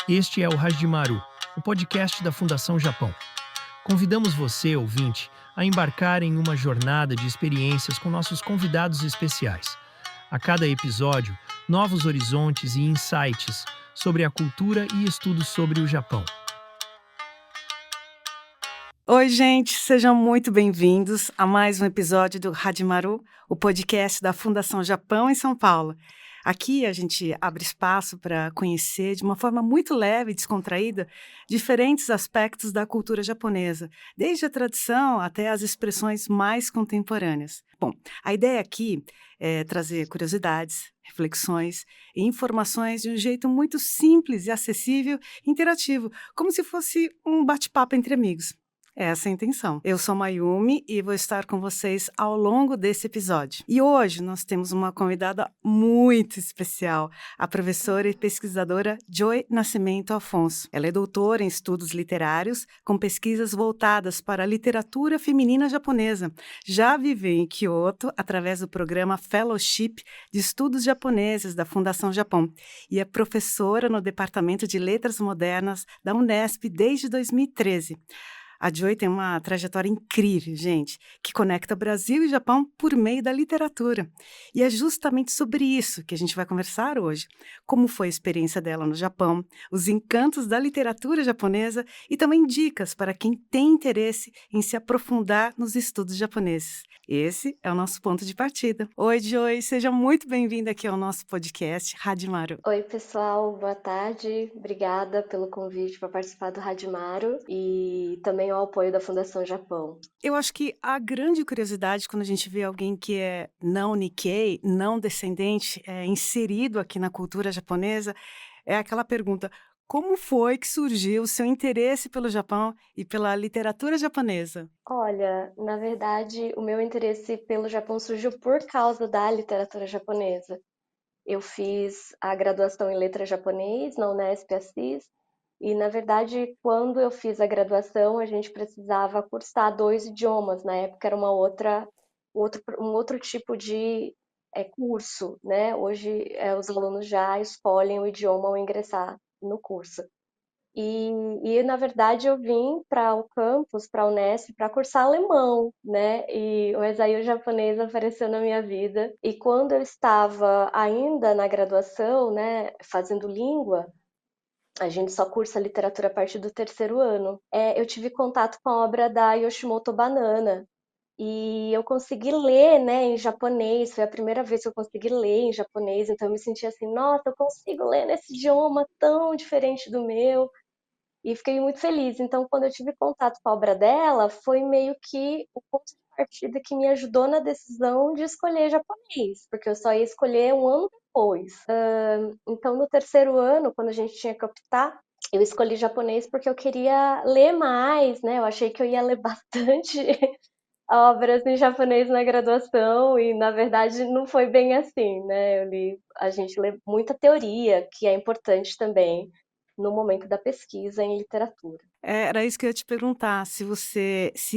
Este é o Hajimaru, o podcast da Fundação Japão. Convidamos você, ouvinte, a embarcar em uma jornada de experiências com nossos convidados especiais. A cada episódio, novos horizontes e insights sobre a cultura e estudos sobre o Japão. Oi, gente, sejam muito bem-vindos a mais um episódio do Hajimaru, o podcast da Fundação Japão em São Paulo. Aqui a gente abre espaço para conhecer de uma forma muito leve e descontraída diferentes aspectos da cultura japonesa, desde a tradição até as expressões mais contemporâneas. Bom, a ideia aqui é trazer curiosidades, reflexões e informações de um jeito muito simples e acessível e interativo, como se fosse um bate-papo entre amigos. Essa é a intenção. Eu sou Mayumi e vou estar com vocês ao longo desse episódio. E hoje nós temos uma convidada muito especial, a professora e pesquisadora Joy Nascimento Afonso. Ela é doutora em estudos literários, com pesquisas voltadas para a literatura feminina japonesa. Já viveu em Kyoto através do programa Fellowship de Estudos Japoneses da Fundação Japão e é professora no Departamento de Letras Modernas da Unesp desde 2013. A Joy tem uma trajetória incrível, gente, que conecta Brasil e Japão por meio da literatura. E é justamente sobre isso que a gente vai conversar hoje. Como foi a experiência dela no Japão, os encantos da literatura japonesa e também dicas para quem tem interesse em se aprofundar nos estudos japoneses. Esse é o nosso ponto de partida. Oi, Joy, seja muito bem-vinda aqui ao nosso podcast Hajimaru. Oi, pessoal, boa tarde. Obrigada pelo convite para participar do Hadimaru e também ao apoio da Fundação Japão. Eu acho que a grande curiosidade quando a gente vê alguém que é não Nikkei, não descendente, inserido aqui na cultura japonesa, é aquela pergunta: como foi que surgiu o seu interesse pelo Japão e pela literatura japonesa? Olha, na verdade, o meu interesse pelo Japão surgiu por causa da literatura japonesa. Eu fiz a graduação em Letras Japonês na Unesp Assis e, na verdade, quando eu fiz a graduação, a gente precisava cursar 2 idiomas. Na época era um outro tipo de curso, né? Hoje os alunos já escolhem o idioma ao ingressar no curso. Na verdade, eu vim para o campus, para a Unesp, para cursar alemão, né? Mas aí o japonês apareceu na minha vida. E quando eu estava ainda na graduação, né, fazendo língua, a gente só cursa literatura a partir do terceiro ano. Eu tive contato com a obra da Yoshimoto Banana. E eu consegui ler, né, em japonês. Foi a primeira vez que eu consegui ler em japonês. Então eu me senti assim, nossa, eu consigo ler nesse idioma tão diferente do meu. E fiquei muito feliz. Então, quando eu tive contato com a obra dela, foi meio que o ponto de partida que me ajudou na decisão de escolher japonês, porque eu só ia escolher um ano depois. Então, no terceiro ano, quando a gente tinha que optar, eu escolhi japonês porque eu queria ler mais, né? Eu achei que eu ia ler bastante obras em japonês na graduação e, na verdade, não foi bem assim, né? A gente lê muita teoria, que é importante também no momento da pesquisa em literatura. Era isso que eu ia te perguntar, se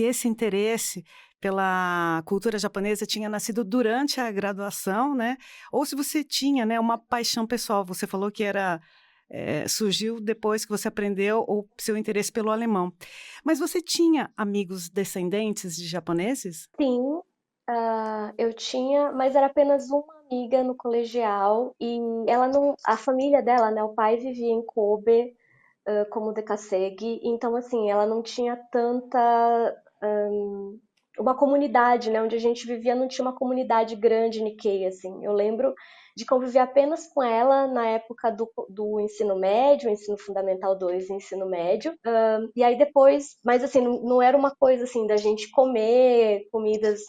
esse interesse pela cultura japonesa tinha nascido durante a graduação, né? Ou se você tinha, né, uma paixão pessoal. Você falou que surgiu depois que você aprendeu o seu interesse pelo alemão. Mas você tinha amigos descendentes de japoneses? Sim, eu tinha, mas era apenas uma amiga no colegial e ela não, a família dela, né, o pai vivia em Kobe, como Dekasegi, então assim, ela não tinha tanta uma comunidade, né, onde a gente vivia não tinha uma comunidade grande Nikkei, assim. Eu lembro de conviver apenas com ela na época do ensino médio, ensino fundamental 2 e ensino médio. E aí depois, mas assim, não era uma coisa assim da gente comer comidas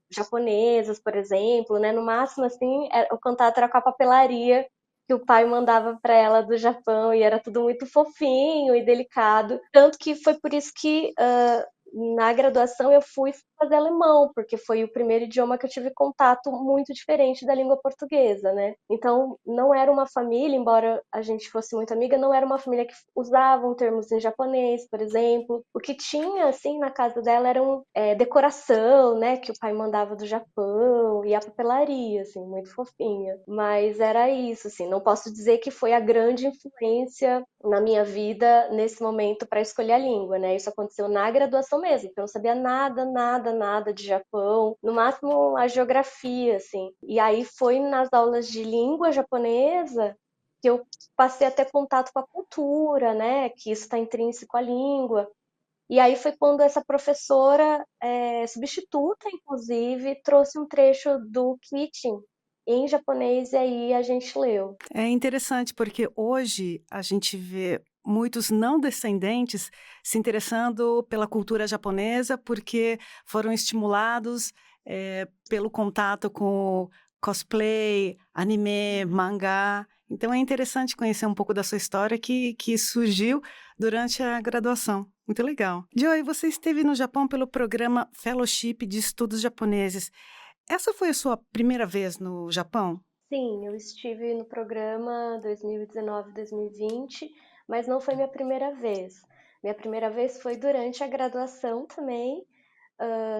japonesas, por exemplo, né? No máximo, assim, o contato era com a papelaria que o pai mandava para ela do Japão e era tudo muito fofinho e delicado. Tanto que foi por isso que na graduação eu fui fazer alemão, porque foi o primeiro idioma que eu tive contato muito diferente da língua portuguesa, né? Então, não era uma família, embora a gente fosse muito amiga, não era uma família que usavam termos em japonês, por exemplo. O que tinha, assim, na casa dela eram decoração, né? Que o pai mandava do Japão, e a papelaria, assim, muito fofinha. Mas era isso, assim, não posso dizer que foi a grande influência na minha vida nesse momento para escolher a língua, né? Isso aconteceu na graduação mesmo, porque eu não sabia nada, nada, nada de Japão, no máximo a geografia, assim. E aí foi nas aulas de língua japonesa que eu passei a ter contato com a cultura, né? Que isso está intrínseco à língua. E aí foi quando essa professora, substituta, inclusive, trouxe um trecho do Kitin em japonês e aí a gente leu. É interessante porque hoje a gente vê muitos não descendentes se interessando pela cultura japonesa porque foram estimulados pelo contato com cosplay, anime, mangá. Então é interessante conhecer um pouco da sua história que surgiu durante a graduação. Muito legal. Joy, você esteve no Japão pelo programa Fellowship de Estudos Japoneses. Essa foi a sua primeira vez no Japão? Sim, eu estive no programa 2019-2020, mas não foi minha primeira vez. Minha primeira vez foi durante a graduação também.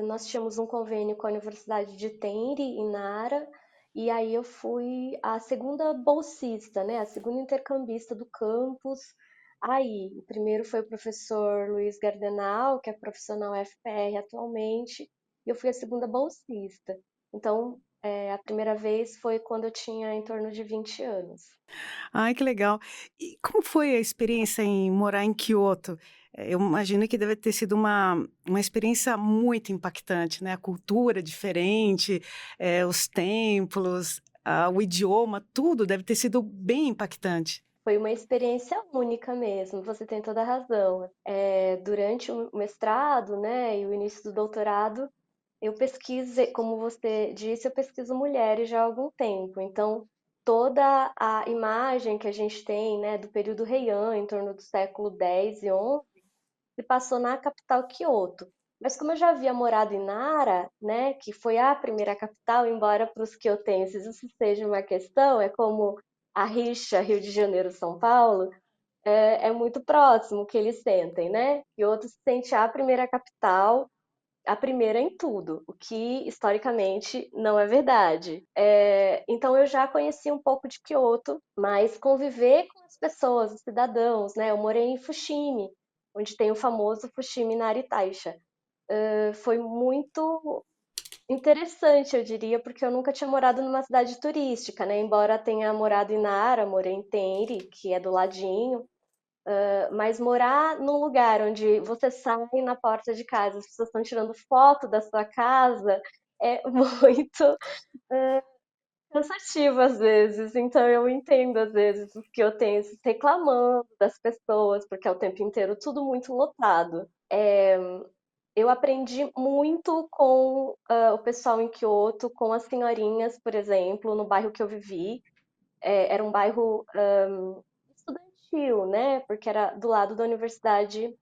Nós tínhamos um convênio com a Universidade de Tenri, em Nara, e aí eu fui a segunda bolsista, né, a segunda intercambista do campus. Aí, o primeiro foi o professor Luiz Gardenal, que é profissional FPR atualmente, e eu fui a segunda bolsista. Então, a primeira vez foi quando eu tinha em torno de 20 anos. Ai, que legal. E como foi a experiência em morar em Kyoto? Eu imagino que deve ter sido uma experiência muito impactante, né? A cultura diferente, os templos, o idioma, tudo deve ter sido bem impactante. Foi uma experiência única mesmo, você tem toda a razão. Durante o mestrado, né, e o início do doutorado, eu pesquiso, como você disse, eu pesquiso mulheres já há algum tempo. Então, toda a imagem que a gente tem, né, do período Heian, em torno do século X e XI, se passou na capital Kyoto. Mas como eu já havia morado em Nara, né, que foi a primeira capital, embora para os quiotenses isso seja uma questão, é como a rixa Rio de Janeiro-São Paulo, é muito próximo que eles sentem, né? Kyoto se sente a primeira capital, a primeira em tudo, o que historicamente não é verdade. Então eu já conheci um pouco de Kyoto, mas conviver com as pessoas, os cidadãos, né? Eu morei em Fushimi, onde tem o famoso Fushimi Inari Taisha. Foi muito interessante, eu diria, porque eu nunca tinha morado numa cidade turística, né? Embora tenha morado em Nara, morei em Tenri, que é do ladinho, mas morar num lugar onde você sai na porta de casa, as pessoas estão tirando foto da sua casa, é muito cansativo às vezes. Então eu entendo às vezes o que eu tenho reclamando das pessoas, porque é o tempo inteiro tudo muito lotado. Eu aprendi muito com o pessoal em Kyoto, com as senhorinhas, por exemplo, no bairro que eu vivi. Era um bairro estudantil, né? Porque era do lado da universidade,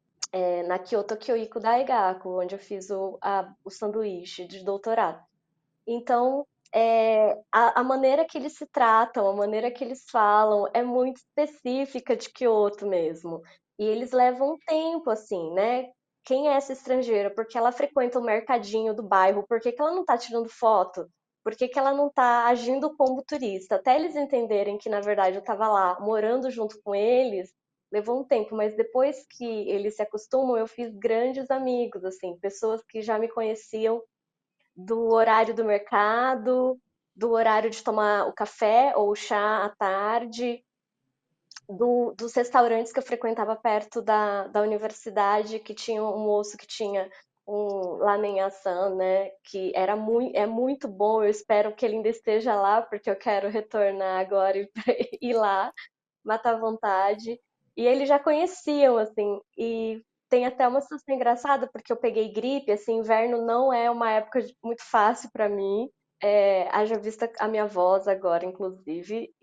na Kyoto Kyoiku Daigaku, onde eu fiz o sanduíche de doutorado. Então, a maneira que eles se tratam, a maneira que eles falam, é muito específica de Kyoto mesmo. E eles levam um tempo, assim, né? Quem é essa estrangeira? Por que ela frequenta o mercadinho do bairro? Por que que ela não está tirando foto? Por que que ela não está agindo como turista? Até eles entenderem que, na verdade, eu estava lá morando junto com eles, levou um tempo, mas depois que eles se acostumam, eu fiz grandes amigos, assim, pessoas que já me conheciam do horário do mercado, do horário de tomar o café ou o chá à tarde, dos restaurantes que eu frequentava perto da universidade, que tinha um moço que tinha um lamen assam, né, que é muito bom, eu espero que ele ainda esteja lá, porque eu quero retornar agora e ir lá, matar a vontade. E eles já conheciam, assim, e tem até uma situação engraçada, porque eu peguei gripe, assim, inverno não é uma época muito fácil para mim, haja vista a minha voz agora, inclusive,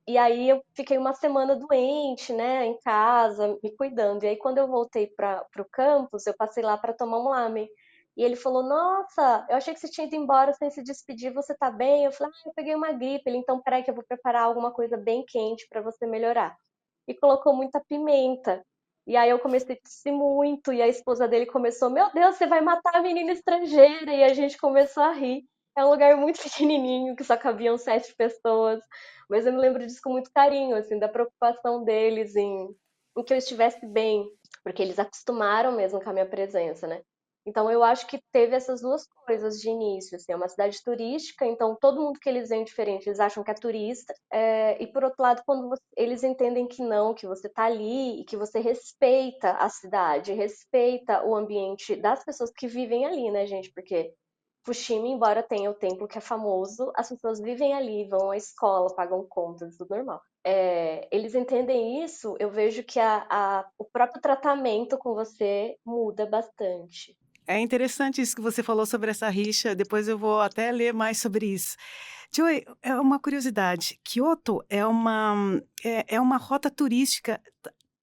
e aí eu fiquei uma semana doente, né, em casa, me cuidando. E aí quando eu voltei para o campus, eu passei lá para tomar um lamen. E ele falou: Nossa, eu achei que você tinha ido embora sem se despedir, você tá bem? Eu falei: Ah, eu peguei uma gripe. Ele, então, peraí, que eu vou preparar alguma coisa bem quente pra você melhorar. E colocou muita pimenta. E aí eu comecei a tossir muito, e a esposa dele começou: Meu Deus, você vai matar a menina estrangeira. E a gente começou a rir. É um lugar muito pequenininho, que só cabiam 7 pessoas. Mas eu me lembro disso com muito carinho, assim, da preocupação deles em que eu estivesse bem, porque eles acostumaram mesmo com a minha presença, né? Então eu acho que teve essas duas coisas de início, assim, é uma cidade turística, então todo mundo que eles veem diferente, eles acham que é turista, e por outro lado, quando eles entendem que não, que você tá ali e que você respeita a cidade, respeita o ambiente das pessoas que vivem ali, né, gente? Porque Fushimi, embora tenha o templo que é famoso, as pessoas vivem ali, vão à escola, pagam contas, tudo normal. Eles entendem isso, eu vejo que o próprio tratamento com você muda bastante. É interessante isso que você falou sobre essa rixa, depois eu vou até ler mais sobre isso. Joey, é uma curiosidade, Kyoto é uma rota turística,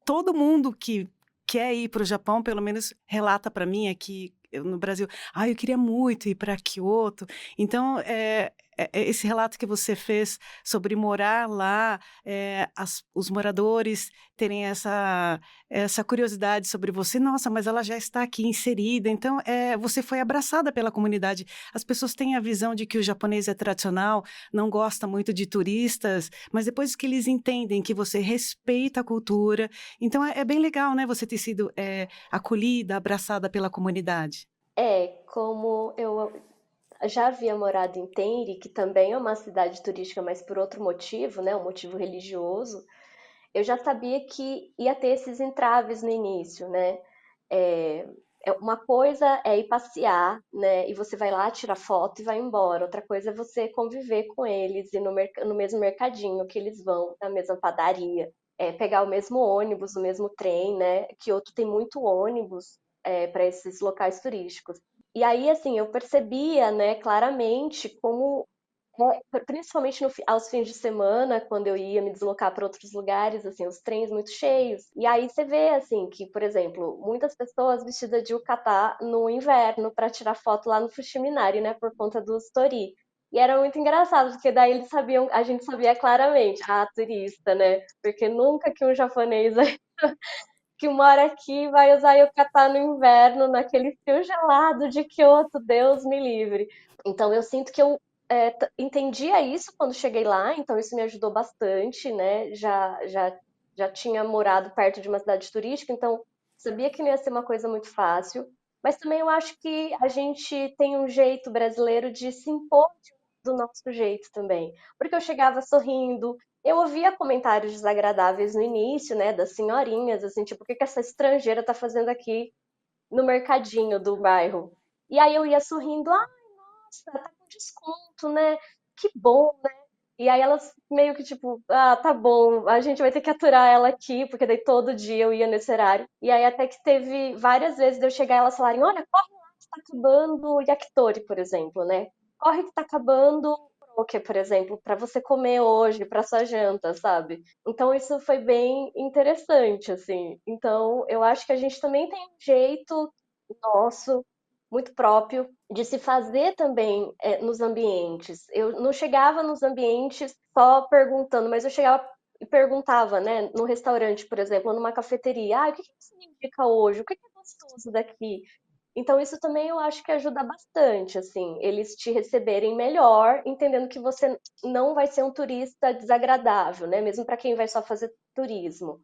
todo mundo que quer ir para o Japão, pelo menos relata para mim aqui no Brasil, eu queria muito ir para Kyoto. Então, esse relato que você fez sobre morar lá, os moradores terem essa curiosidade sobre você, nossa, mas ela já está aqui inserida, então você foi abraçada pela comunidade. As pessoas têm a visão de que o japonês é tradicional, não gosta muito de turistas, mas depois que eles entendem que você respeita a cultura, então é bem legal, né, você ter sido acolhida, abraçada pela comunidade. Como eu já havia morado em Tenri, que também é uma cidade turística, mas por outro motivo, né, um motivo religioso, eu já sabia que ia ter esses entraves no início, né? É, uma coisa é ir passear, né? E você vai lá, tira foto e vai embora. Outra coisa é você conviver com eles e no mesmo mercadinho que eles vão, na mesma padaria, pegar o mesmo ônibus, o mesmo trem, né? Kyoto tem muito ônibus para esses locais turísticos. E aí, assim, eu percebia, né, claramente como principalmente aos fins de semana, quando eu ia me deslocar para outros lugares, assim, os trens muito cheios. E aí você vê, assim, que, por exemplo, muitas pessoas vestidas de yukata no inverno para tirar foto lá no Fushiminari, né, por conta dos tori. E era muito engraçado, porque daí eles sabiam, a gente sabia claramente, turista, né? Porque nunca que um japonês que mora aqui vai usar yukata no inverno, naquele frio gelado de Kyoto, Deus me livre. Então eu sinto que eu entendia isso quando cheguei lá, então isso me ajudou bastante, né? Já tinha morado perto de uma cidade turística, então sabia que não ia ser uma coisa muito fácil. Mas também eu acho que a gente tem um jeito brasileiro de se impor do nosso jeito também. Porque eu chegava sorrindo, eu ouvia comentários desagradáveis no início, né, das senhorinhas, assim, tipo, o que que essa estrangeira tá fazendo aqui no mercadinho do bairro? E aí eu ia sorrindo, nossa, tá com desconto, né? Que bom, né? E aí elas meio que tipo, tá bom, a gente vai ter que aturar ela aqui, porque daí todo dia eu ia nesse horário. E aí até que teve várias vezes de eu chegar e elas falarem, olha, corre lá que tá acabando o yakitori, por exemplo, né? Corre que tá acabando o que, por exemplo, para você comer hoje, para sua janta, sabe? Então isso foi bem interessante, assim. Então eu acho que a gente também tem um jeito nosso muito próprio de se fazer também nos ambientes. Eu não chegava nos ambientes só perguntando, mas eu chegava e perguntava, né, no restaurante, por exemplo, ou numa cafeteria, o que que você me indica hoje? O que que é gostoso daqui? Então isso também eu acho que ajuda bastante, assim, eles te receberem melhor, entendendo que você não vai ser um turista desagradável, né, mesmo para quem vai só fazer turismo.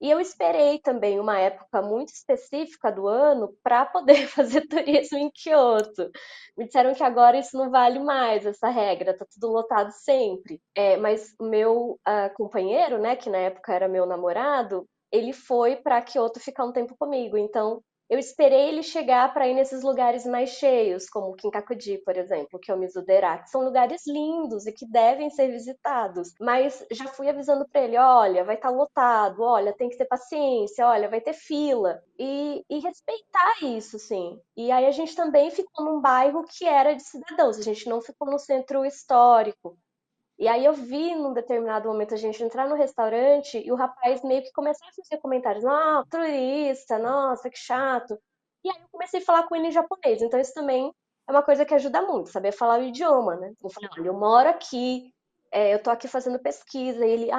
E eu esperei também uma época muito específica do ano para poder fazer turismo em Kyoto. Me disseram que agora isso não vale mais, essa regra, tá tudo lotado sempre. Mas o meu companheiro, né, que na época era meu namorado, ele foi para Kyoto ficar um tempo comigo. Então eu esperei ele chegar para ir nesses lugares mais cheios, como Kinkakuji, por exemplo, que é o Mizudera, que são lugares lindos e que devem ser visitados. Mas já fui avisando para ele, olha, vai estar lotado, olha, tem que ter paciência, olha, vai ter fila. E respeitar isso, sim. E aí a gente também ficou num bairro que era de cidadãos, a gente não ficou no centro histórico. E aí eu vi num determinado momento a gente entrar no restaurante e o rapaz meio que começou a fazer comentários, turista, nossa, que chato. E aí eu comecei a falar com ele em japonês. Então isso também é uma coisa que ajuda muito, saber falar o idioma, né? Eu falei, olha, eu moro aqui, eu tô aqui fazendo pesquisa. E ele,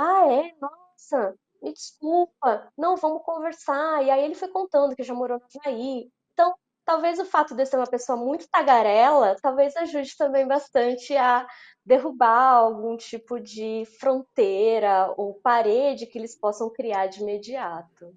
nossa, me desculpa, não, vamos conversar. E aí ele foi contando que já morou no Havaí. Então, talvez o fato de eu ser uma pessoa muito tagarela, talvez ajude também bastante a derrubar algum tipo de fronteira ou parede que eles possam criar de imediato.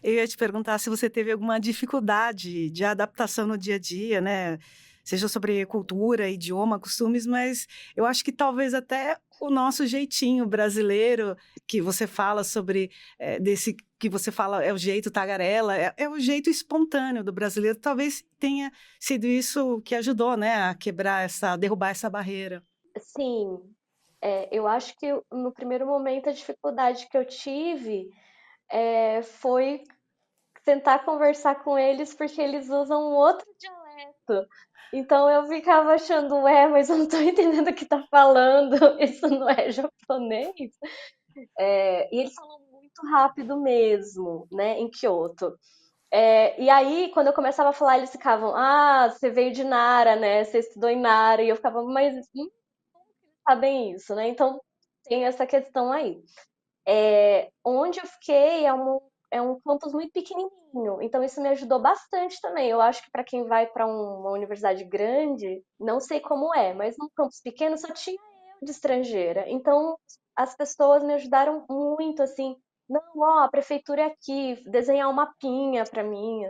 Eu ia te perguntar se você teve alguma dificuldade de adaptação no dia a dia, né? Seja sobre cultura, idioma, costumes, mas eu acho que talvez até o nosso jeitinho brasileiro, que você fala sobre, desse que você fala é o jeito tagarela, é o jeito espontâneo do brasileiro, talvez tenha sido isso que ajudou, né, a derrubar essa barreira. Sim, eu acho que no primeiro momento a dificuldade que eu tive foi tentar conversar com eles porque eles usam um outro dialeto. Então eu ficava achando, mas eu não tô entendendo o que tá falando, isso não é japonês. E eles falam muito rápido mesmo, né, em Kyoto. E aí, quando eu começava a falar, eles ficavam, você veio de Nara, né? Você estudou em Nara. E eu ficava, mas sabem isso, né? Então tem essa questão aí. Onde eu fiquei é um campus muito pequenininho, então isso me ajudou bastante também. Eu acho que para quem vai para uma universidade grande, não sei como é, mas num campus pequeno só tinha eu de estrangeira. Então as pessoas me ajudaram muito, assim. Não, a prefeitura é aqui, desenhar um mapinha para mim.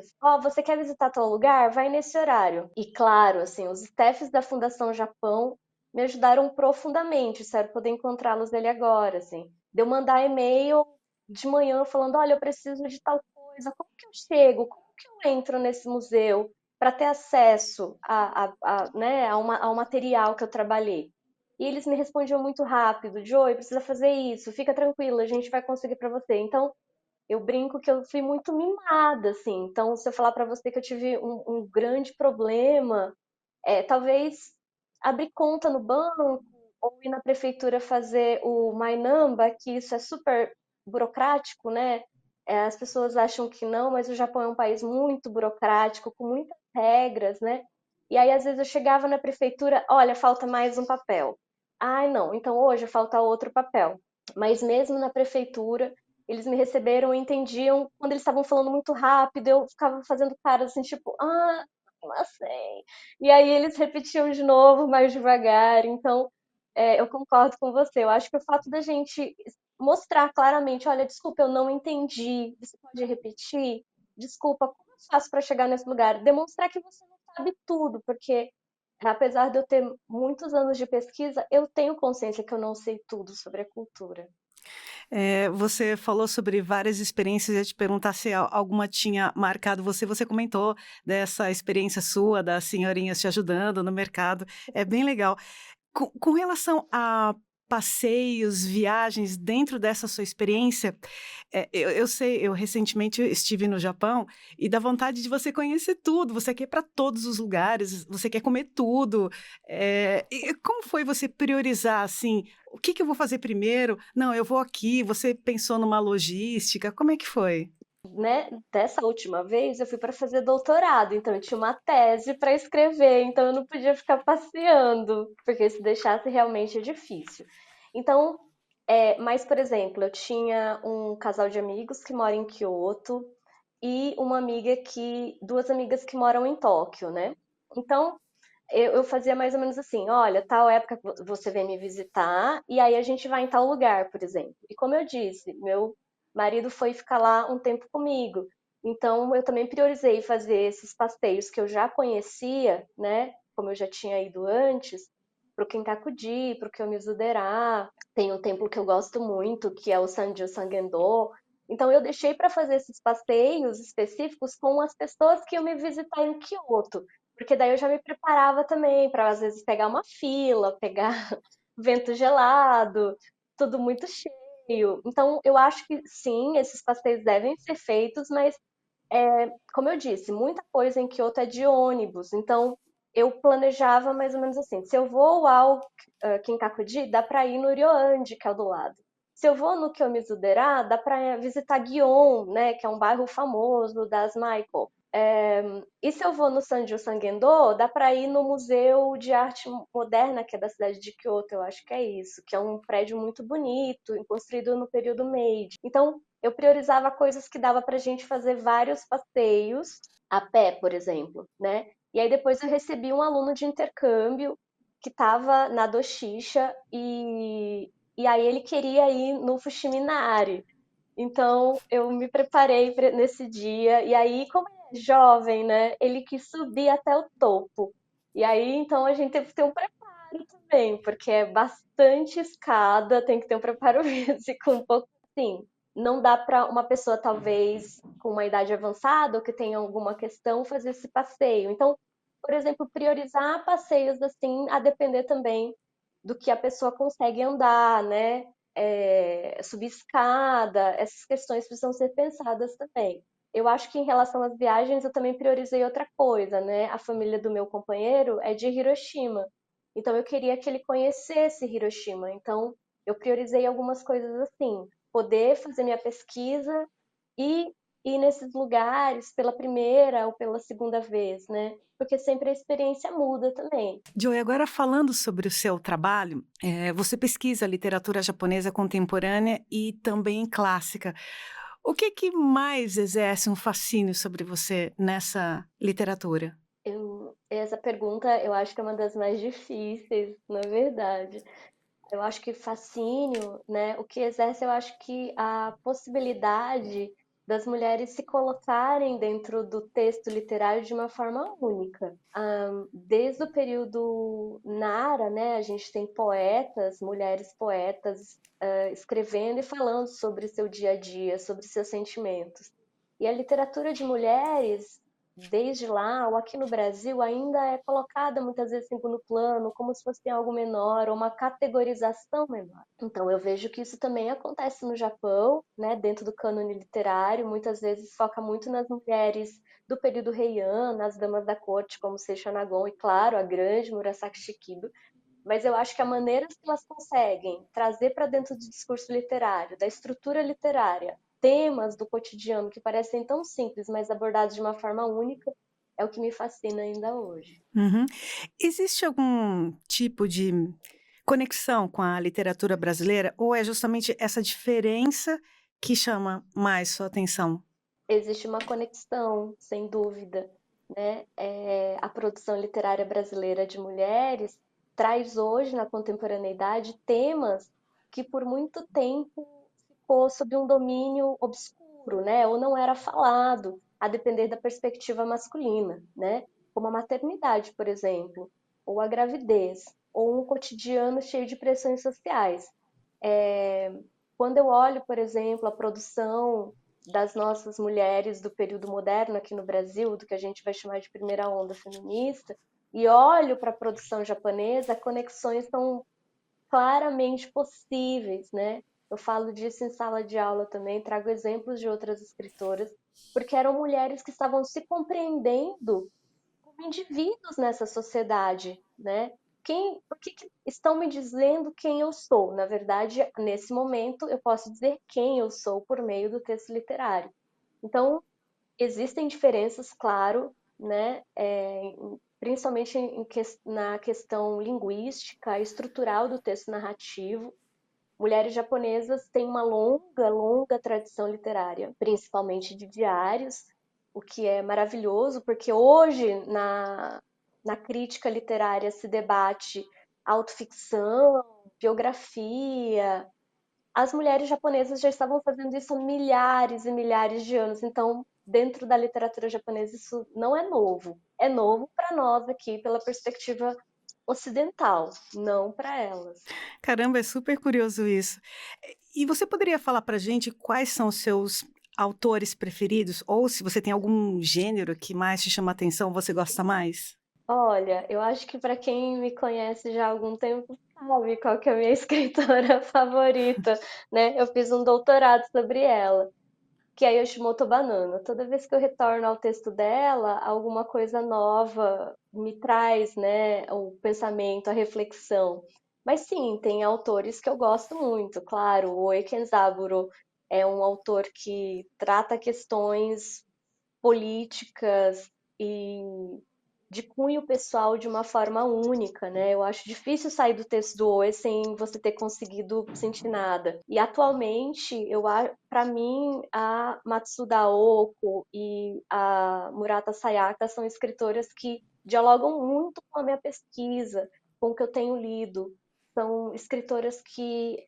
Você quer visitar tal lugar? Vai nesse horário. E claro, assim, os staffs da Fundação Japão me ajudaram profundamente, espero poder encontrá-los dele agora, assim. De eu mandar e-mail de manhã falando, olha, eu preciso de tal coisa, como que eu chego? Como que eu entro nesse museu para ter acesso né, ao material que eu trabalhei? E eles me respondiam muito rápido, Joey, precisa fazer isso, fica tranquila, a gente vai conseguir para você. Então, eu brinco que eu fui muito mimada, assim. Então, se eu falar para você que eu tive um grande problema, talvez abrir conta no banco ou ir na prefeitura fazer o MyNamba, que isso é super burocrático, né? As pessoas acham que não, mas o Japão é um país muito burocrático, com muitas regras, né? E aí, às vezes, eu chegava na prefeitura, olha, falta mais um papel. Ai, não, então hoje falta outro papel. Mas mesmo na prefeitura, eles me receberam e entendiam quando eles estavam falando muito rápido, eu ficava fazendo caras assim, tipo, não sei. E aí eles repetiam de novo, mais devagar. Então, eu concordo com você. Eu acho que o fato da gente mostrar claramente, olha, desculpa, eu não entendi. Você pode repetir? Desculpa, como eu faço para chegar nesse lugar? Demonstrar que você não sabe tudo, porque apesar de eu ter muitos anos de pesquisa, eu tenho consciência que eu não sei tudo sobre a cultura. Você falou sobre várias experiências, eu ia te perguntar se alguma tinha marcado você. Você comentou dessa experiência sua, das senhorinhas te ajudando no mercado, é bem legal. Com relação a passeios, viagens, dentro dessa sua experiência, eu sei, eu recentemente estive no Japão e dá vontade de você conhecer tudo, você quer ir para todos os lugares, você quer comer tudo. E como foi você priorizar, assim, o que eu vou fazer primeiro? Não, eu vou aqui, você pensou numa logística, como é que foi? Né, dessa última vez eu fui para fazer doutorado, então eu tinha uma tese para escrever, então eu não podia ficar passeando, porque se deixasse realmente é difícil. Então, mas por exemplo, eu tinha um casal de amigos que mora em Kyoto e duas amigas que moram em Tóquio, né? Então, eu fazia mais ou menos assim, olha, tal época você vem me visitar e aí a gente vai em tal lugar, por exemplo. E como eu disse, meu marido foi ficar lá um tempo comigo. Então eu também priorizei fazer esses passeios que eu já conhecia, né? Como eu já tinha ido antes, pro Kinkakuji, pro Kiyomizu-dera. Tem um templo que eu gosto muito, que é o Sanju Sangendo. Então eu deixei para fazer esses passeios específicos com as pessoas que iam me visitar em Kyoto. Porque daí eu já me preparava também para às vezes pegar uma fila, pegar vento gelado, tudo muito cheio. Então eu acho que sim, esses passeios devem ser feitos, mas como eu disse, muita coisa em Kyoto é de ônibus. Então eu planejava mais ou menos assim: se eu vou ao Kinkakuji, dá para ir no Ryoanji, que é o do lado. Se eu vou no Kiyomizu-dera, dá para visitar Gion, né, que é um bairro famoso das Maiko. E se eu vou no Sanju Sangendo, dá para ir no Museu de Arte Moderna, que é da cidade de Kyoto, eu acho que é isso, que é um prédio muito bonito, construído no período Meiji. Então, eu priorizava coisas que dava para a gente fazer vários passeios, a pé, por exemplo, né? E aí depois eu recebi um aluno de intercâmbio que estava na Doshisha e aí ele queria ir no Fushimi Inari. Então, eu me preparei nesse dia, e aí, como ele é jovem, né, ele quis subir até o topo. E aí, então, a gente teve que ter um preparo também, porque é bastante escada, tem que ter um preparo físico um pouco assim. Não dá para uma pessoa, talvez, com uma idade avançada ou que tenha alguma questão, fazer esse passeio. Então, por exemplo, priorizar passeios assim, a depender também do que a pessoa consegue andar, né? Subir escada, essas questões precisam ser pensadas também. Eu acho que em relação às viagens eu também priorizei outra coisa, né? A família do meu companheiro é de Hiroshima, então eu queria que ele conhecesse Hiroshima. Então eu priorizei algumas coisas assim, poder fazer minha pesquisa e ir nesses lugares pela primeira ou pela segunda vez, né? Porque sempre a experiência muda também. Joy, agora falando sobre o seu trabalho, você pesquisa literatura japonesa contemporânea e também clássica. O que mais exerce um fascínio sobre você nessa literatura? Essa pergunta eu acho que é uma das mais difíceis, na verdade. Eu acho que fascínio, né? O que exerce, eu acho que a possibilidade das mulheres se colocarem dentro do texto literário de uma forma única. Desde o período Nara, né? A gente tem poetas, mulheres poetas, escrevendo e falando sobre seu dia a dia, sobre seus sentimentos. E a literatura de mulheres desde lá, ou aqui no Brasil, ainda é colocada muitas vezes em segundo plano, como se fosse algo menor, ou uma categorização menor. Então, eu vejo que isso também acontece no Japão, né, dentro do cânone literário, muitas vezes foca muito nas mulheres do período Heian, nas damas da corte, como Seisha Nagon, e claro, a grande Murasaki Shikibu, mas eu acho que a maneira que elas conseguem trazer para dentro do discurso literário, da estrutura literária, temas do cotidiano que parecem tão simples, mas abordados de uma forma única, é o que me fascina ainda hoje. Uhum. Existe algum tipo de conexão com a literatura brasileira ou é justamente essa diferença que chama mais sua atenção? Existe uma conexão, sem dúvida, né? A produção literária brasileira de mulheres traz hoje, na contemporaneidade, temas que por muito tempo ficou sob um domínio obscuro, né? Ou não era falado, a depender da perspectiva masculina, né? Como a maternidade, por exemplo, ou a gravidez, ou um cotidiano cheio de pressões sociais. Quando eu olho, por exemplo, a produção das nossas mulheres do período moderno aqui no Brasil, do que a gente vai chamar de primeira onda feminista, e olho para a produção japonesa, conexões são claramente possíveis, né? Eu falo disso em sala de aula também, trago exemplos de outras escritoras, porque eram mulheres que estavam se compreendendo como indivíduos nessa sociedade, né? Por que estão me dizendo quem eu sou? Na verdade, nesse momento, eu posso dizer quem eu sou por meio do texto literário. Então, existem diferenças, claro, né? Principalmente na questão linguística, estrutural do texto narrativo. Mulheres japonesas têm uma longa, longa tradição literária, principalmente de diários, o que é maravilhoso, porque hoje na crítica literária se debate autoficção, biografia. As mulheres japonesas já estavam fazendo isso há milhares e milhares de anos, então, dentro da literatura japonesa, isso não é novo. É novo para nós aqui, pela perspectiva ocidental, não para elas. Caramba, é super curioso isso. E você poderia falar para gente quais são os seus autores preferidos? Ou se você tem algum gênero que mais te chama a atenção, você gosta mais? Olha, eu acho que para quem me conhece já há algum tempo sabe qual que é a minha escritora favorita, né? Eu fiz um doutorado sobre ela, que é a Yoshimoto Banano. Toda vez que eu retorno ao texto dela, alguma coisa nova me traz, né, o pensamento, a reflexão. Mas sim, tem autores que eu gosto muito, claro. O Oe Kenzaburo é um autor que trata questões políticas e de cunho pessoal de uma forma única, né? Eu acho difícil sair do texto do Oe sem você ter conseguido sentir nada. E atualmente, para mim, a Matsuda Oko e a Murata Sayaka são escritoras que dialogam muito com a minha pesquisa, com o que eu tenho lido. São escritoras que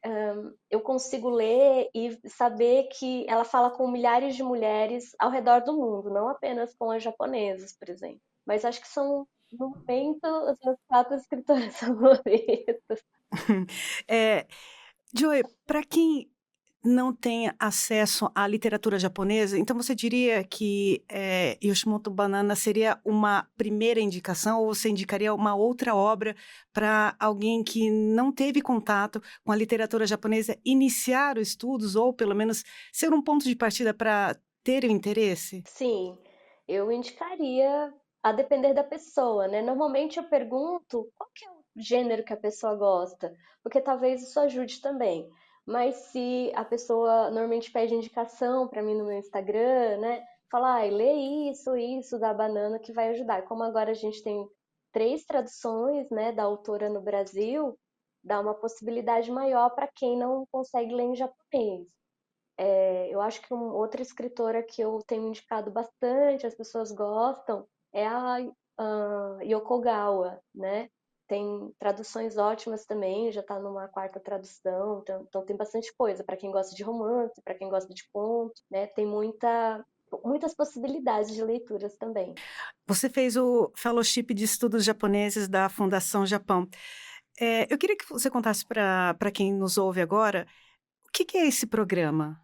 eu consigo ler e saber que ela fala com milhares de mulheres ao redor do mundo, não apenas com as japonesas, por exemplo. Mas acho que são, no momento, as minhas 4 escritoras favoritas. É, Joy, para quem não tem acesso à literatura japonesa, então você diria que Yoshimoto Banana seria uma primeira indicação ou você indicaria uma outra obra para alguém que não teve contato com a literatura japonesa iniciar os estudos ou pelo menos ser um ponto de partida para ter o interesse? Sim, eu indicaria a depender da pessoa, né? Normalmente eu pergunto qual que é o gênero que a pessoa gosta, porque talvez isso ajude também. Mas se a pessoa normalmente pede indicação para mim no meu Instagram, né? Fala, lê isso da banana que vai ajudar. Como agora a gente tem 3 traduções, né, da autora no Brasil, dá uma possibilidade maior para quem não consegue ler em japonês. Eu acho que outra escritora que eu tenho indicado bastante, as pessoas gostam, é a Yokogawa, né? Tem traduções ótimas também, já está numa 4ª tradução, então tem bastante coisa para quem gosta de romance, para quem gosta de conto, né? Tem muitas possibilidades de leituras também. Você fez o Fellowship de Estudos Japoneses da Fundação Japão. Eu queria que você contasse para quem nos ouve agora o que é esse programa.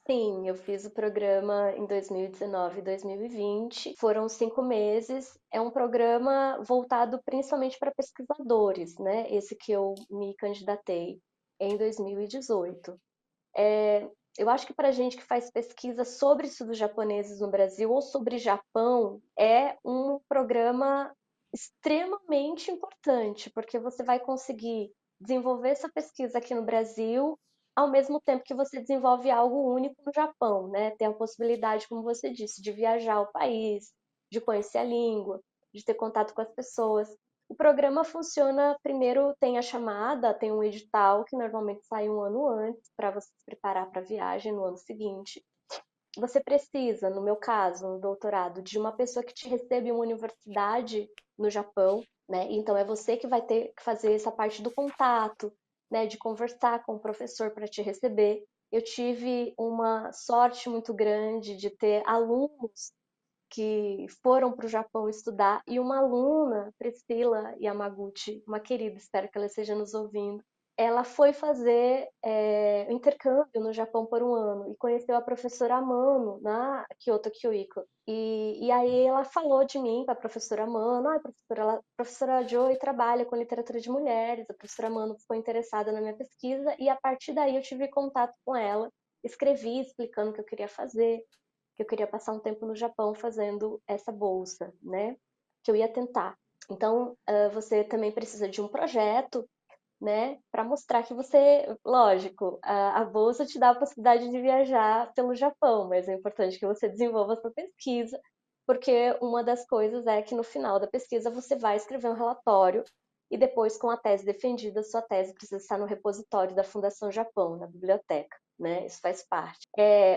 Sim, eu fiz o programa em 2019 e 2020. Foram 5 meses. É um programa voltado principalmente para pesquisadores, né? Esse que eu me candidatei em 2018. Eu acho que para gente que faz pesquisa sobre estudos japoneses no Brasil ou sobre Japão, é um programa extremamente importante, porque você vai conseguir desenvolver essa pesquisa aqui no Brasil, ao mesmo tempo que você desenvolve algo único no Japão, né? Tem a possibilidade, como você disse, de viajar ao país, de conhecer a língua, de ter contato com as pessoas. O programa funciona, primeiro tem a chamada, tem um edital que normalmente sai um ano antes para você se preparar para a viagem no ano seguinte. Você precisa, no meu caso, no doutorado, de uma pessoa que te recebe em uma universidade no Japão, né? Então é você que vai ter que fazer essa parte do contato, né? De conversar com o professor para te receber. Eu tive uma sorte muito grande de ter alunos que foram para o Japão estudar, e uma aluna, Priscila Yamaguchi, uma querida, espero que ela esteja nos ouvindo, ela foi fazer o intercâmbio no Japão por um ano e conheceu a professora Amano na Kyoto Kyoiko. E aí ela falou de mim para a professora Amano, a professora Joy trabalha com literatura de mulheres, a professora Amano ficou interessada na minha pesquisa e a partir daí eu tive contato com ela, escrevi explicando o que eu queria fazer, que eu queria passar um tempo no Japão fazendo essa bolsa, né? Que eu ia tentar. Então, você também precisa de um projeto, né? Para mostrar que você, lógico, a bolsa te dá a possibilidade de viajar pelo Japão, mas é importante que você desenvolva a sua pesquisa, porque uma das coisas é que no final da pesquisa você vai escrever um relatório e depois, com a tese defendida, sua tese precisa estar no repositório da Fundação Japão, na biblioteca, né? Isso faz parte.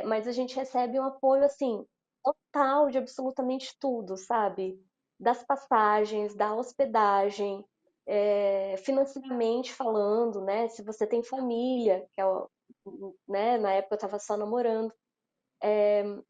Mas a gente recebe um apoio, assim, total de absolutamente tudo, sabe? Das passagens, da hospedagem, financeiramente falando, né? Se você tem família, né? Na época eu estava só namorando,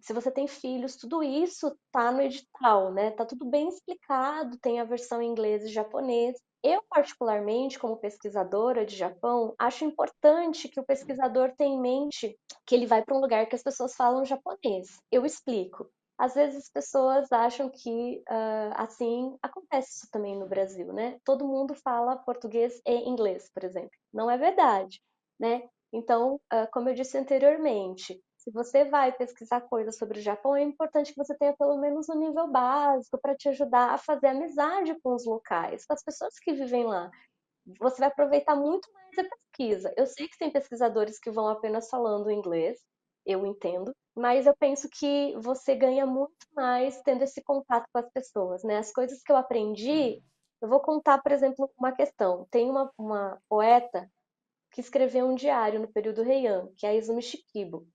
se você tem filhos, tudo isso tá no edital, né? Tá tudo bem explicado, tem a versão em inglês e japonês. Eu, particularmente, como pesquisadora de Japão, acho importante que o pesquisador tenha em mente que ele vai para um lugar que as pessoas falam japonês. Eu explico. Às vezes as pessoas acham que assim acontece isso também no Brasil, né? Todo mundo fala português e inglês, por exemplo. Não é verdade, né? Então, como eu disse anteriormente, se você vai pesquisar coisas sobre o Japão, é importante que você tenha pelo menos um nível básico para te ajudar a fazer amizade com os locais, com as pessoas que vivem lá. Você vai aproveitar muito mais a pesquisa. Eu sei que tem pesquisadores que vão apenas falando inglês. eu entendo, mas eu penso que você ganha muito mais tendo esse contato com as pessoas, né? As coisas que eu aprendi, eu vou contar, por exemplo, uma questão. Tem uma poeta que escreveu um diário no período Heian, que é a Izumi Shikibu.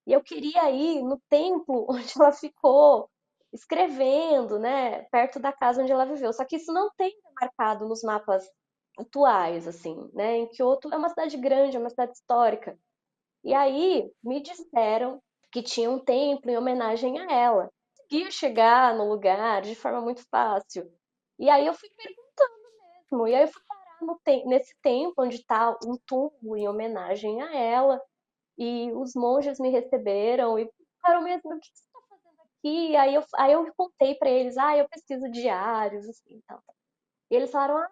E eu queria ir no templo onde ela ficou escrevendo, né, perto da casa onde ela viveu. Só que isso não tem marcado nos mapas atuais, assim, né? Em Kyoto é uma cidade grande, é uma cidade histórica. E aí me disseram que tinha um templo em homenagem a ela. Conseguia chegar no lugar de forma muito fácil. E aí eu fui perguntando mesmo. E aí eu fui parar nesse templo onde está um túmulo em homenagem a ela. E os monges me receberam e falaram mesmo, o que você está fazendo aqui? Aí eu contei para eles, eu pesquiso diários, assim, tal. E eles falaram,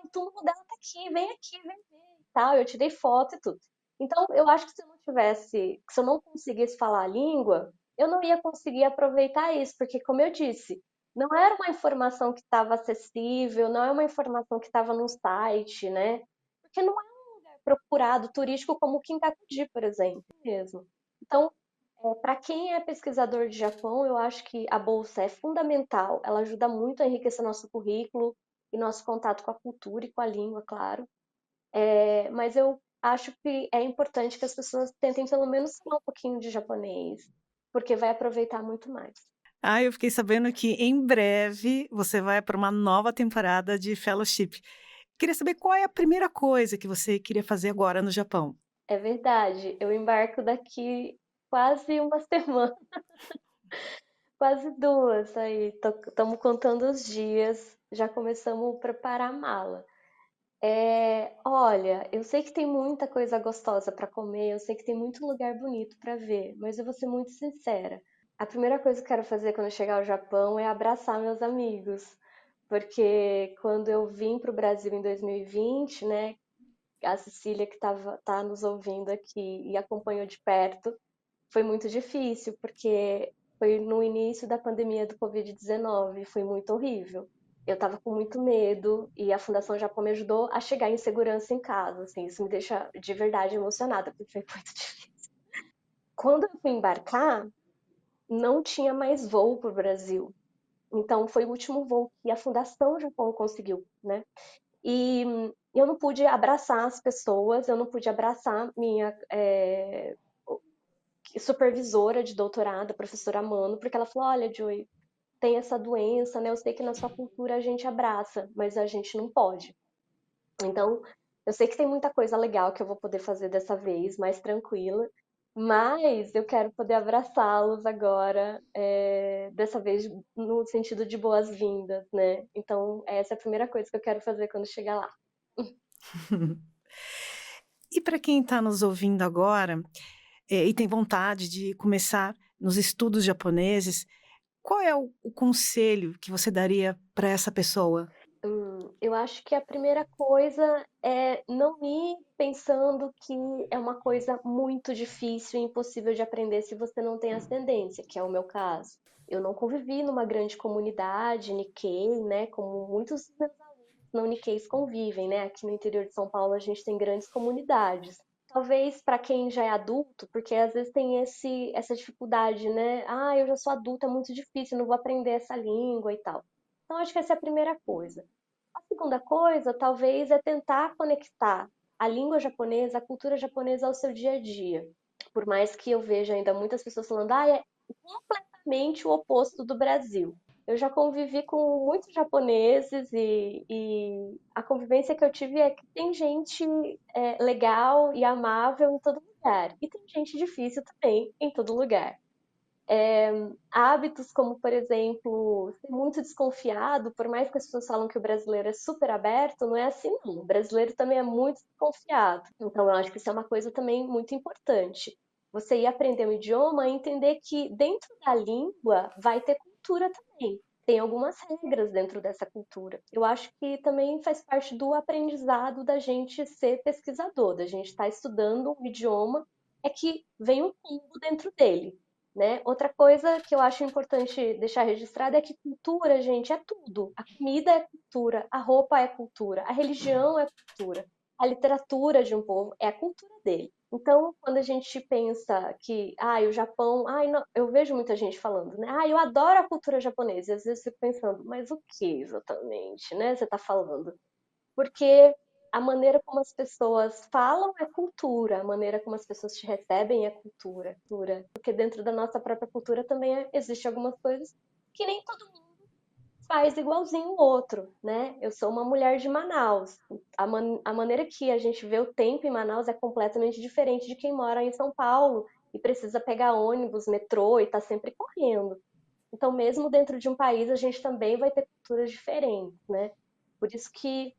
o túmulo dela tá aqui, vem ver, e tal. Eu tirei foto e tudo. Então, eu acho que se eu não conseguisse falar a língua, eu não ia conseguir aproveitar isso, porque, como eu disse, não era uma informação que estava acessível, não é uma informação que estava no site, né? Porque não é um lugar procurado turístico como o Kinkakuji, por exemplo, mesmo. Então, para quem é pesquisador de Japão, eu acho que a bolsa é fundamental, ela ajuda muito a enriquecer nosso currículo e nosso contato com a cultura e com a língua, claro. Mas eu acho que é importante que as pessoas tentem pelo menos falar um pouquinho de japonês, porque vai aproveitar muito mais. Eu fiquei sabendo que em breve você vai para uma nova temporada de Fellowship. Queria saber qual é a primeira coisa que você queria fazer agora no Japão. É verdade, eu embarco daqui quase uma semana, quase duas aí. Estamos contando os dias, já começamos a preparar a mala. Olha, eu sei que tem muita coisa gostosa para comer, eu sei que tem muito lugar bonito para ver, mas eu vou ser muito sincera. A primeira coisa que eu quero fazer quando eu chegar ao Japão é abraçar meus amigos, porque quando eu vim para o Brasil em 2020, né, a Cecília que tá nos ouvindo aqui e acompanhou de perto, foi muito difícil, porque foi no início da pandemia do Covid-19, foi muito horrível. Eu estava com muito medo e a Fundação Japão me ajudou a chegar em segurança em casa, assim, isso me deixa de verdade emocionada, porque foi muito difícil. Quando eu fui embarcar, não tinha mais voo para o Brasil. Então, foi o último voo que a Fundação Japão conseguiu, né? E eu não pude abraçar as pessoas, eu não pude abraçar minha supervisora de doutorado, a professora Mano, porque ela falou: olha, Joy, tem essa doença, né? Eu sei que na sua cultura a gente abraça, mas a gente não pode. Então, eu sei que tem muita coisa legal que eu vou poder fazer dessa vez, mais tranquila, mas eu quero poder abraçá-los agora, dessa vez no sentido de boas-vindas, né? Então, essa é a primeira coisa que eu quero fazer quando chegar lá. E para quem está nos ouvindo agora, e tem vontade de começar nos estudos japoneses, qual é o conselho que você daria para essa pessoa? Eu acho que a primeira coisa é não ir pensando que é uma coisa muito difícil e impossível de aprender se você não tem ascendência, que é o meu caso. Eu não convivi numa grande comunidade Nikkei, né, como muitos dos meus alunos não Nikkeis convivem, né? Aqui no interior de São Paulo a gente tem grandes comunidades. Talvez para quem já é adulto, porque às vezes tem essa dificuldade, né? Eu já sou adulta, é muito difícil, não vou aprender essa língua e tal. Então, acho que essa é a primeira coisa. A segunda coisa, talvez, é tentar conectar a língua japonesa, a cultura japonesa ao seu dia a dia. Por mais que eu veja ainda muitas pessoas falando, é completamente o oposto do Brasil. Eu já convivi com muitos japoneses e a convivência que eu tive é que tem gente legal e amável em todo lugar. E tem gente difícil também em todo lugar. Hábitos como, por exemplo, ser muito desconfiado, por mais que as pessoas falam que o brasileiro é super aberto, não é assim não. O brasileiro também é muito desconfiado. Então, eu acho que isso é uma coisa também muito importante. Você ir aprender um idioma e entender que dentro da língua vai ter cultura também. Tem algumas regras dentro dessa cultura. Eu acho que também faz parte do aprendizado da gente ser pesquisador, da gente estar estudando um idioma, é que vem um combo dentro dele, né? Outra coisa que eu acho importante deixar registrado é que cultura, gente, é tudo. A comida é cultura, a roupa é cultura, a religião é cultura. a literatura de um povo é a cultura dele. Então, quando a gente pensa que, o Japão, não, eu vejo muita gente falando, né? Eu adoro a cultura japonesa. E às vezes eu fico pensando, mas o que exatamente, né? Você está falando? Porque a maneira como as pessoas falam é cultura, a maneira como as pessoas te recebem é cultura. Porque dentro da nossa própria cultura também existe algumas coisas que nem todo mundo faz igualzinho o outro, né? Eu sou uma mulher de Manaus. A maneira que a gente vê o tempo em Manaus é completamente diferente de quem mora em São Paulo e precisa pegar ônibus, metrô e tá sempre correndo. Então, mesmo dentro de um país, a gente também vai ter culturas diferentes, né? Por isso que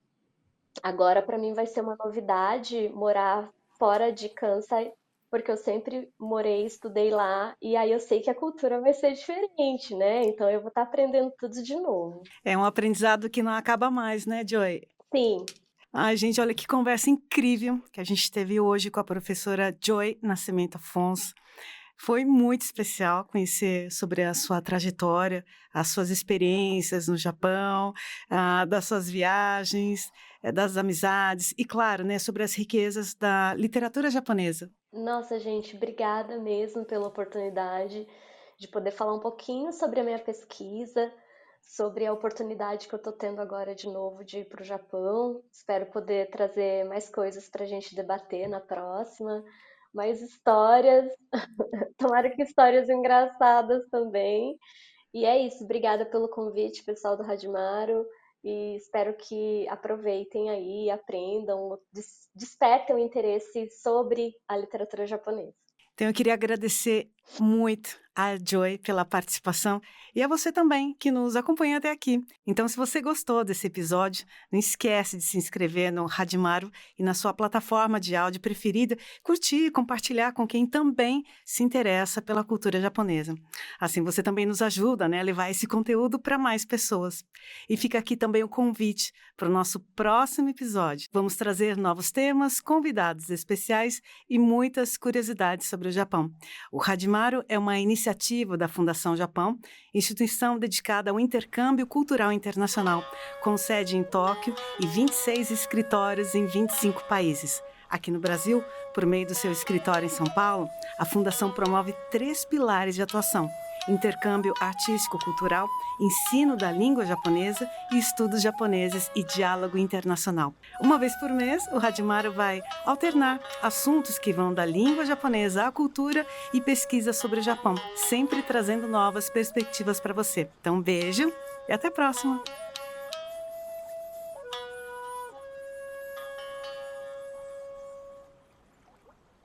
agora para mim vai ser uma novidade morar fora de Kansai, porque eu sempre morei, estudei lá, e aí eu sei que a cultura vai ser diferente, né? Então eu vou estar aprendendo tudo de novo. É um aprendizado que não acaba mais, né, Joy? Sim, Ai, gente, olha que conversa incrível que a gente teve hoje com a professora Joy Nascimento Afonso. Foi muito especial conhecer sobre a sua trajetória, as suas experiências no Japão, das suas viagens, das amizades e, claro, né, sobre as riquezas da literatura japonesa. nossa, gente, obrigada mesmo pela oportunidade de poder falar um pouquinho sobre a minha pesquisa, sobre a oportunidade que eu estou tendo agora de novo de ir para o Japão. Espero poder trazer mais coisas para a gente debater na próxima, mais histórias. Tomara que histórias engraçadas também. E é isso, obrigada pelo convite, pessoal do Radimaro, e espero que aproveitem aí, aprendam, despertem o interesse sobre a literatura japonesa. Então, eu queria agradecer muito a Joy pela participação e a você também que nos acompanha até aqui. Então, se você gostou desse episódio, não esquece de se inscrever no Radimaro e na sua plataforma de áudio preferida, curtir e compartilhar com quem também se interessa pela cultura japonesa. Assim, você também nos ajuda, né, a levar esse conteúdo para mais pessoas. E fica aqui também o convite para o nosso próximo episódio. Vamos trazer novos temas, convidados especiais e muitas curiosidades sobre o Japão. O Radimaro é uma iniciativa da Fundação Japão, instituição dedicada ao intercâmbio cultural internacional, com sede em Tóquio e 26 escritórios em 25 países. Aqui no Brasil, por meio do seu escritório em São Paulo, a Fundação promove 3 pilares de atuação: intercâmbio artístico-cultural, ensino da língua japonesa e estudos japoneses e diálogo internacional. Uma vez por mês, o Radimaro vai alternar assuntos que vão da língua japonesa à cultura e pesquisa sobre o Japão, sempre trazendo novas perspectivas para você. Então, beijo e até a próxima!